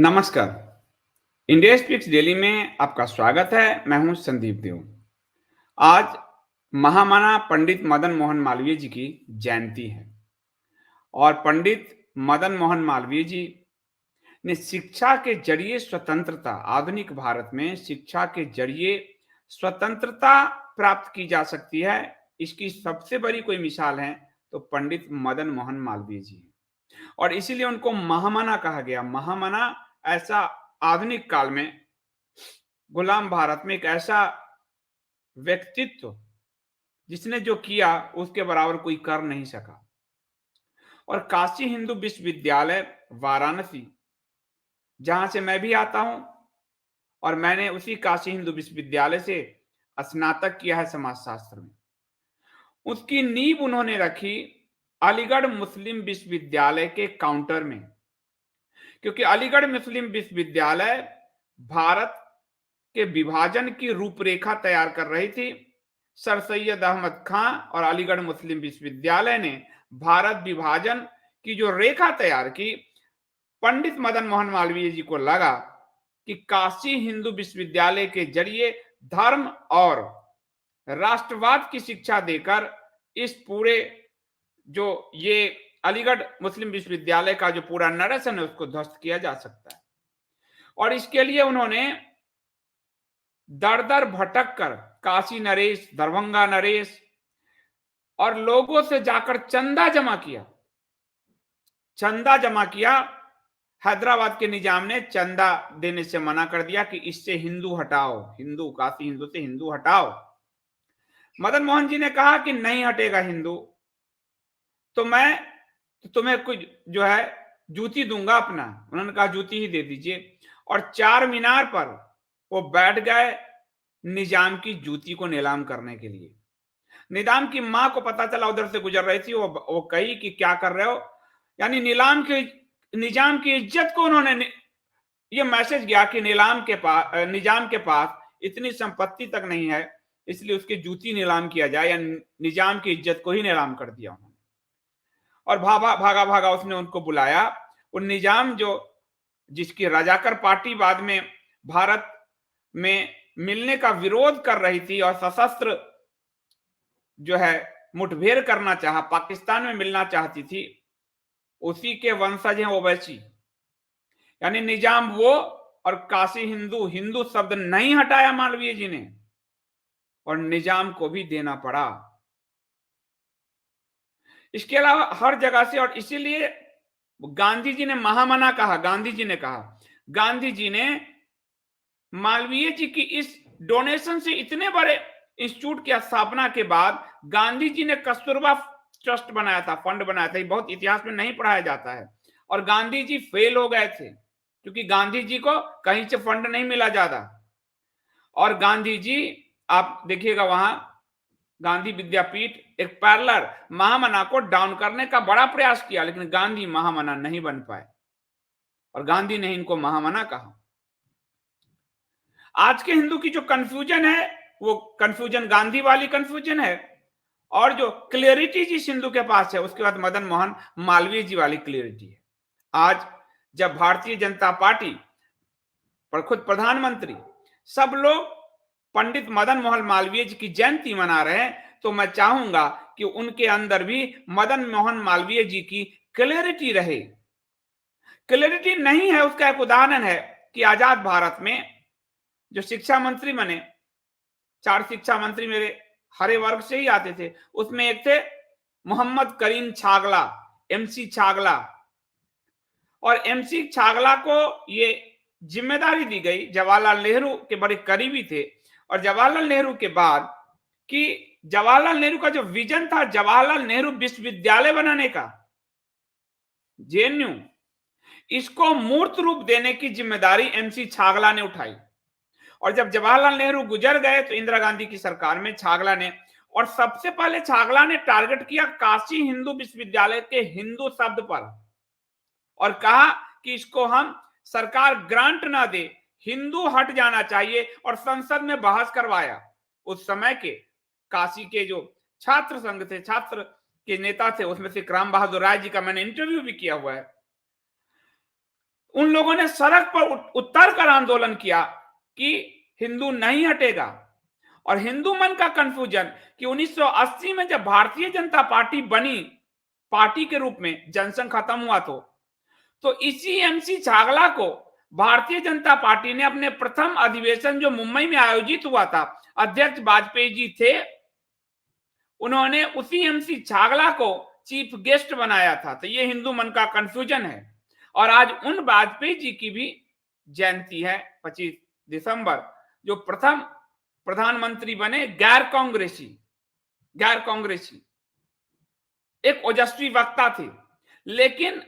नमस्कार। India speaks daily में आपका स्वागत है। मैं हूं संदीप देव। आज महामना पंडित मदन मोहन मालवीय जी की जयंती है और पंडित मदन मोहन मालवीय जी ने शिक्षा के जरिए स्वतंत्रता, आधुनिक भारत में शिक्षा के जरिए स्वतंत्रता प्राप्त की जा सकती है। इसकी सबसे बड़ी कोई मिसाल है तो पंडित मदन मोहन मालवीय जी और इसीलिए उनको महामना कहा गया। महामना ऐसा आधुनिक काल में गुलाम भारत में एक ऐसा व्यक्तित्व जिसने जो किया उसके बराबर कोई कर नहीं सका। और काशी हिंदू विश्वविद्यालय वाराणसी, जहां से मैं भी आता हूं, और मैंने उसी काशी हिंदू विश्वविद्यालय से स्नातक किया है समाजशास्त्र में। उसकी नींव उन्होंने रखी अलीगढ़ मुस्लिम विश्वविद्यालय के काउंटर में, क्योंकि अलीगढ़ मुस्लिम विश्वविद्यालय भारत के विभाजन की रूपरेखा तैयार कर रही थी। सर सैयद अहमद खां और अलीगढ़ मुस्लिम विश्वविद्यालय ने भारत विभाजन की जो रेखा तैयार की, पंडित मदन मोहन मालवीय जी को लगा कि काशी हिंदू विश्वविद्यालय के जरिए धर्म और राष्ट्रवाद की शिक्षा देकर इस पूरे जो ये अलीगढ़ मुस्लिम विश्वविद्यालय का जो पूरा नरेशन है उसको ध्वस्त किया जा सकता है। और इसके लिए उन्होंने दर दर भटक कर काशी नरेश, दरभंगा नरेश और लोगों से जाकर चंदा जमा किया। हैदराबाद के निजाम ने चंदा देने से मना कर दिया कि इससे हिंदू हटाओ, हिंदू, काशी हिंदू से हिंदू हटाओ। मदन मोहन जी ने कहा कि नहीं हटेगा हिंदू तो मैं तुम्हें कुछ जो है जूती दूंगा अपना। उन्होंने कहा जूती ही दे दीजिए। और चार मीनार पर वो बैठ गए निजाम की जूती को नीलाम करने के लिए। निजाम की मां को पता चला, उधर से गुजर रही थी, वो कही कि क्या कर रहे हो। यानी निजाम की इज्जत को उन्होंने, ये मैसेज गया कि निजाम के पास इतनी संपत्ति तक नहीं है, इसलिए उसकी जूती नीलाम किया जाए, या निजाम की इज्जत को ही नीलाम कर दिया उन्होंने। और भागा भागा उसने उनको बुलाया। वो निजाम जिसकी रजाकर पार्टी बाद में भारत में मिलने का विरोध कर रही थी और सशस्त्र जो है मुठभेड़ करना चाहा, पाकिस्तान में मिलना चाहती थी, उसी के वंशज हैं ओवैसी। यानी निजाम वो और काशी हिंदू, हिंदू शब्द नहीं हटाया मालवीय जी ने, और निजाम को भी देना पड़ा। इसके अलावा हर जगह से, और इसीलिए गांधी जी ने महामना कहा। गांधी जी ने मालवीय जी की इस डोनेशन से इतने बड़े इंस्टीट्यूट की स्थापना के बाद गांधी जी ने कस्तूरबा ट्रस्ट बनाया था, फंड बनाया था। ये बहुत इतिहास में नहीं पढ़ाया जाता है। और गांधी जी फेल हो गए थे क्योंकि गांधी जी को कहीं से फंड नहीं मिला ज्यादा। और गांधी जी, आप देखिएगा वहां गांधी विद्यापीठ एक पैरलर महामना को डाउन करने का बड़ा प्रयास किया, लेकिन गांधी महामना नहीं बन पाए और गांधी ने इनको महामना कहा। आज के हिंदू की जो कंफ्यूजन है वो कंफ्यूजन गांधी वाली कंफ्यूजन है, और जो क्लियरिटी जिस हिंदू के पास है उसके बाद मदन मोहन मालवीय जी वाली क्लियरिटी है। आज जब भारतीय जनता पार्टी पर खुद प्रधानमंत्री सब लोग पंडित मदन मोहन मालवीय जी की जयंती मना रहे हैं, तो मैं चाहूंगा कि उनके अंदर भी मदन मोहन मालवीय जी की क्लियरिटी रहे। क्लियरिटी नहीं है उसका एक उदाहरण है कि आजाद भारत में जो शिक्षा मंत्री बने, 4 शिक्षा मंत्री मेरे हरे वर्ग से ही आते थे, उसमें एक थे मोहम्मद करीम छागला, एमसी छागला। और एमसी छागला को ये जिम्मेदारी दी गई, जवाहरलाल नेहरू के बड़े करीबी थे। और जवाहरलाल नेहरू के बाद कि जवाहरलाल नेहरू का जो विजन था जवाहरलाल नेहरू विश्वविद्यालय बनाने का, जेएनयू, इसको मूर्त रूप देने की जिम्मेदारी एमसी छागला ने उठाई। और जब जवाहरलाल नेहरू गुजर गए तो इंदिरा गांधी की सरकार में छागला ने, और सबसे पहले छागला ने टारगेट किया काशी हिंदू विश्वविद्यालय के हिंदू शब्द पर, और कहा कि इसको हम सरकार ग्रांट ना दे, हिंदू हट जाना चाहिए, और संसद में बहस करवाया। उस समय के काशी के जो छात्र संघ थे, छात्र के नेता थे, उसमें से राम बहादुर राय जी का मैंने इंटरव्यू भी किया हुआ है। उन लोगों ने सड़क पर उतर कर आंदोलन किया कि हिंदू नहीं हटेगा। और हिंदू मन का कंफ्यूजन कि 1980 में जब भारतीय जनता पार्टी बनी, पार्टी के रूप में जनसंघ खत्म हुआ, तो इसी एमसी छागला को भारतीय जनता पार्टी ने अपने प्रथम अधिवेशन जो मुंबई में आयोजित हुआ था, अध्यक्ष वाजपेयी जी थे, उन्होंने उसी एमसी छागला को चीफ गेस्ट बनाया था। तो ये हिंदू मन का कंफ्यूजन है। और आज उन वाजपेयी जी की भी जयंती है, 25 दिसंबर, जो प्रथम प्रधानमंत्री बने गैर कांग्रेसी एक ओजस्वी वक्ता थे। लेकिन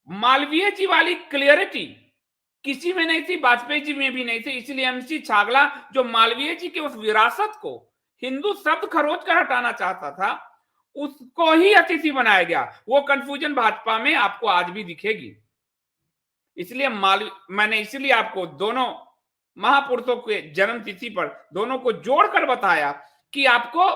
मालवीय जी वाली क्लियरिटी किसी में नहीं थी, वाजपेयी जी में भी नहीं थी। इसलिए एमसी छागला, जो मालवीय जी की उस विरासत को हिंदू शब्द खरोच कर हटाना चाहता था, उसको ही अतिथि बनाया गया। वो कंफ्यूजन भाजपा में आपको आज भी दिखेगी। इसलिए मैंने इसलिए आपको दोनों महापुरुषों के जन्म तिथि पर दोनों को जोड़कर बताया कि आपको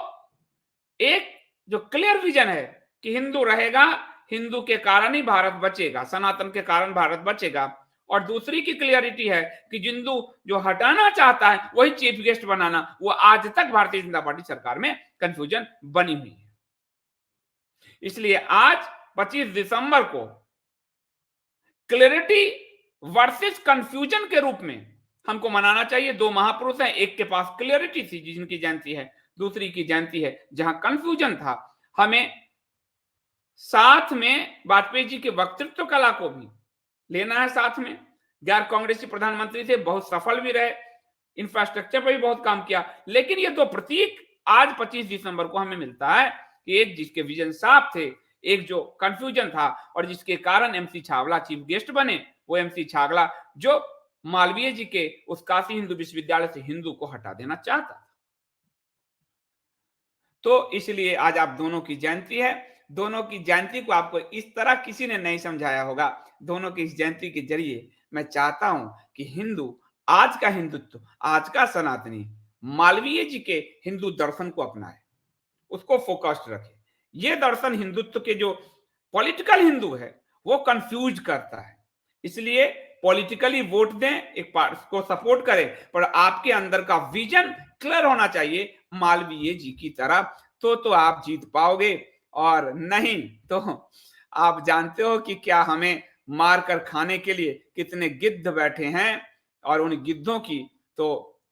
एक जो क्लियर विजन है कि हिंदू रहेगा, हिंदू के कारण ही भारत बचेगा, सनातन के कारण भारत बचेगा। और दूसरी की क्लियरिटी है कि हिंदू जो हटाना चाहता है वही चीफ गेस्ट बनाना, वो आज तक भारतीय जनता पार्टी सरकार में कंफ्यूजन बनी हुई है। इसलिए आज 25 दिसंबर को क्लियरिटी वर्सेस कंफ्यूजन के रूप में हमको मनाना चाहिए। दो महापुरुष हैं, एक के पास क्लियरिटी थी जिनकी जयंती है, दूसरी की जयंती है जहां कंफ्यूजन था। हमें साथ में वाजपेयी जी के वक्तृत्व कला को भी लेना है साथ में। गैर कांग्रेसी प्रधानमंत्री थे, बहुत सफल भी रहे, इंफ्रास्ट्रक्चर पर भी बहुत काम किया। लेकिन ये दो प्रतीक आज 25 दिसंबर को हमें मिलता है कि एक जिसके विजन साफ थे, एक जो कंफ्यूजन था, और जिसके कारण एमसी छागला चीफ गेस्ट बने, वो एमसी छागला जो मालवीय जी के उस काशी हिंदू विश्वविद्यालय से हिंदू को हटा देना चाहता था। तो इसलिए आज आप दोनों की जयंती है। दोनों की जयंती को आपको इस तरह किसी ने नहीं समझाया होगा। दोनों की इस जयंती के जरिए मैं चाहता हूं कि हिंदू, आज का हिंदुत्व, आज का सनातनी मालवीय जी के हिंदू दर्शन को अपनाए, उसको फोकस्ड रखे। ये दर्शन हिंदुत्व के जो पॉलिटिकल हिंदू है वो कंफ्यूज करता है। इसलिए पॉलिटिकली वोट दें, एक पार्टी को सपोर्ट करें, पर आपके अंदर का विजन क्लियर होना चाहिए मालवीय जी की तरह, तो आप जीत पाओगे। और नहीं तो आप जानते हो कि क्या हमें मार कर खाने के लिए कितने गिद्ध बैठे हैं। और उन गिद्धों की तो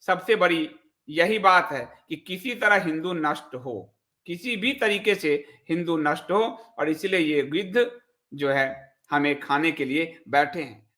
सबसे बड़ी यही बात है कि किसी तरह हिंदू नष्ट हो, किसी भी तरीके से हिंदू नष्ट हो, और इसलिए ये गिद्ध जो है हमें खाने के लिए बैठे हैं।